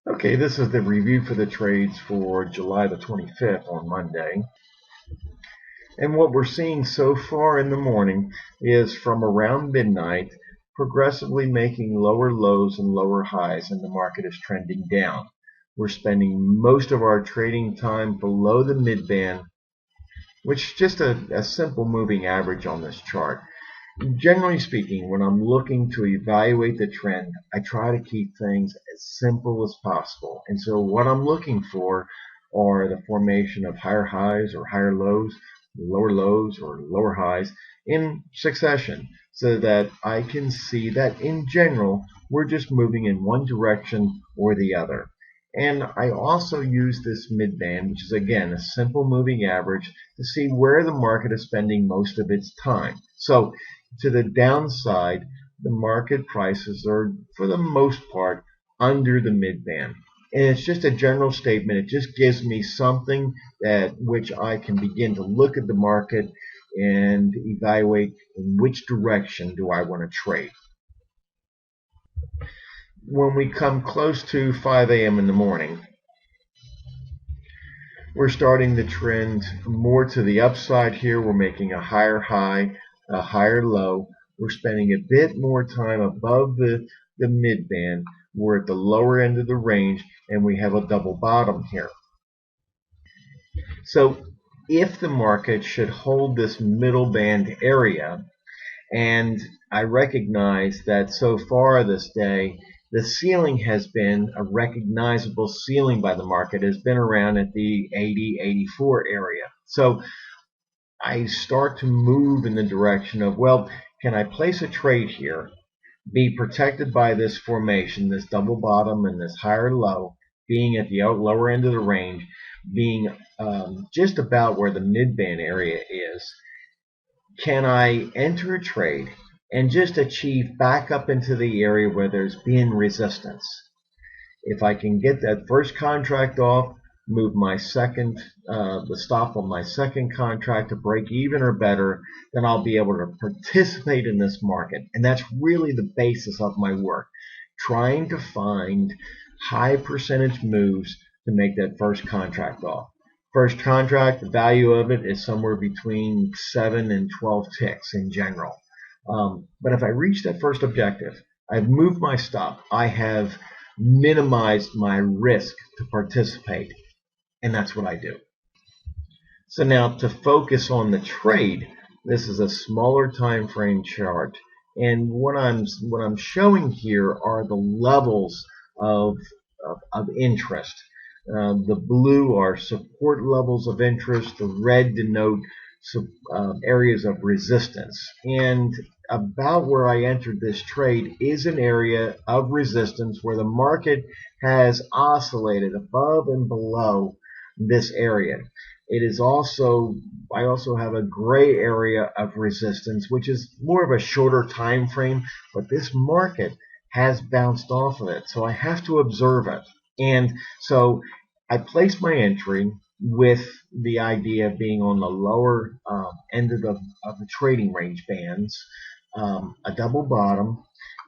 Okay, this is the review for the trades for July the 25th on Monday. And what we're seeing so far in the morning is from around midnight, progressively making lower lows and lower highs, and the market is trending down. We're spending most of our trading time below the midband, which is just a simple moving average on this chart. Generally speaking, when I'm looking to evaluate the trend, I try to keep things as simple as possible. And so what I'm looking for are the formation of higher highs or higher lows or lower highs in succession so that I can see that in general, we're just moving in one direction or the other. And I also use this midband, which is again a simple moving average, to see where the market is spending most of its time. So to the downside, the market prices are, for the most part, under the midband. And it's just a general statement. It just gives me something that which I can begin to look at the market and evaluate in which direction do I want to trade. When we come close to 5 a.m. in the morning, we're starting the trend more to the upside here. We're making a higher high, a higher low. We're spending a bit more time above the midband. We're at the lower end of the range, and we have a double bottom here. So if the market should hold this middle band area, and I recognize that so far this day, the ceiling has been a recognizable ceiling by the market, has been around at the 80, 84 area. So I start to move in the direction of, well, can I place a trade here, be protected by this formation, this double bottom and this higher low, being at the lower end of the range, being just about where the midband area is. Can I enter a trade and just achieve back up into the area where there's been resistance? If I can get that first contract off, move my second, the stop on my second contract to break even or better, then I'll be able to participate in this market. And that's really the basis of my work, trying to find high percentage moves to make that first contract off. First contract, the value of it is somewhere between 7 and 12 ticks in general. But if I reach that first objective, I've moved my stop, I have minimized my risk to participate, and that's what I do. So now to focus on the trade, this is a smaller time frame chart, and what I'm showing here are the levels of interest. The blue are support levels of interest. The red denote areas of resistance. And about where I entered this trade is an area of resistance where the market has oscillated above and below this area. It is also, I also have a gray area of resistance, which is more of a shorter time frame, but this market has bounced off of it. So I have to observe it. And so I place my entry with the idea of being on the lower end of the trading range bands, a double bottom,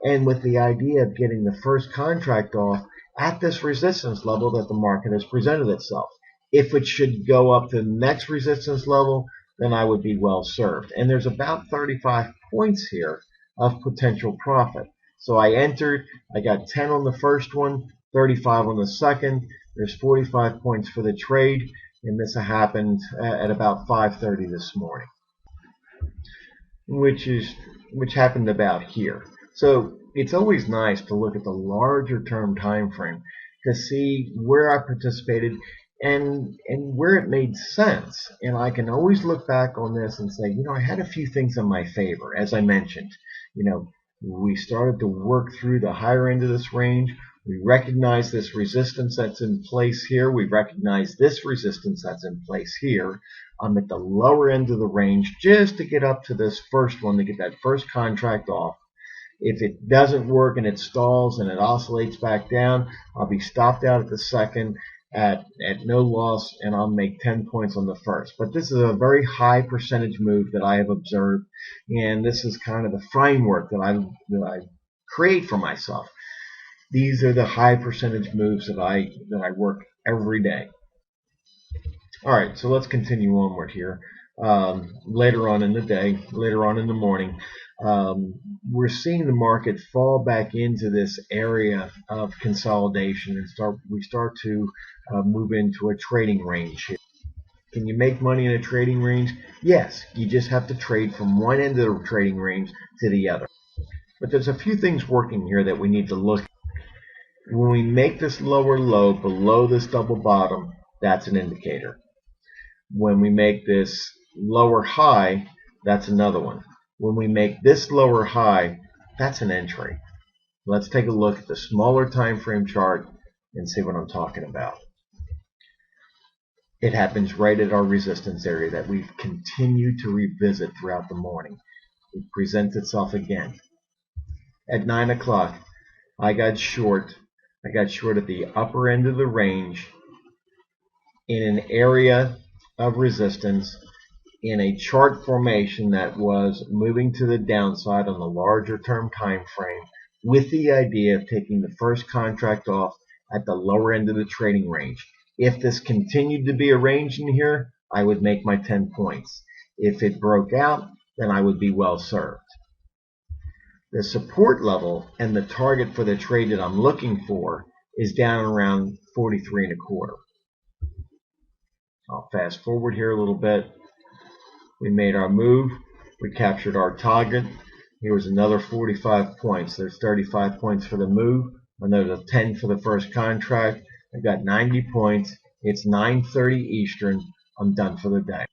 and with the idea of getting the first contract off at this resistance level that the market has presented itself. If it should go up to the next resistance level, then I would be well served. And there's about 35 points here of potential profit. So I entered, I got 10 on the first one, 35 on the second. There's 45 points for the trade, and this happened at about 5:30 this morning, which happened about here. So it's always nice to look at the larger term time frame to see where I participated and where it made sense. And I can always look back on this and say, I had a few things in my favor. As I mentioned, we started to work through the higher end of this range. We recognize this resistance that's in place here. We recognize this resistance that's in place here. I'm at the lower end of the range just to get up to this first one, to get that first contract off. If it doesn't work and it stalls and it oscillates back down, I'll be stopped out at the second at no loss, and I'll make 10 points on the first. But this is a very high percentage move that I have observed, and this is kind of the framework that I create for myself. These are the high percentage moves that I work every day. All right, so let's continue onward here. Later on in the day, later on in the morning, we're seeing the market fall back into this area of consolidation, and we start to move into a trading range here. Can you make money in a trading range? Yes, you just have to trade from one end of the trading range to the other. But there's a few things working here that we need to look at. When we make this lower low below this double bottom, that's an indicator. When we make this lower high, that's another one. When we make this lower high, that's an entry. Let's take a look at the smaller time frame chart and see what I'm talking about. It happens right at our resistance area that we've continued to revisit throughout the morning. It presents itself again. At 9 o'clock, I got short at the upper end of the range in an area of resistance in a chart formation that was moving to the downside on the larger term time frame, with the idea of taking the first contract off at the lower end of the trading range. If this continued to be a range in here, I would make my 10 points. If it broke out, then I would be well served. The support level and the target for the trade that I'm looking for is down around 43 1/4. I'll fast forward here a little bit. We made our move. We captured our target. Here was another 45 points. There's 35 points for the move. Another 10 for the first contract. I got 90 points. It's 9:30 Eastern. I'm done for the day.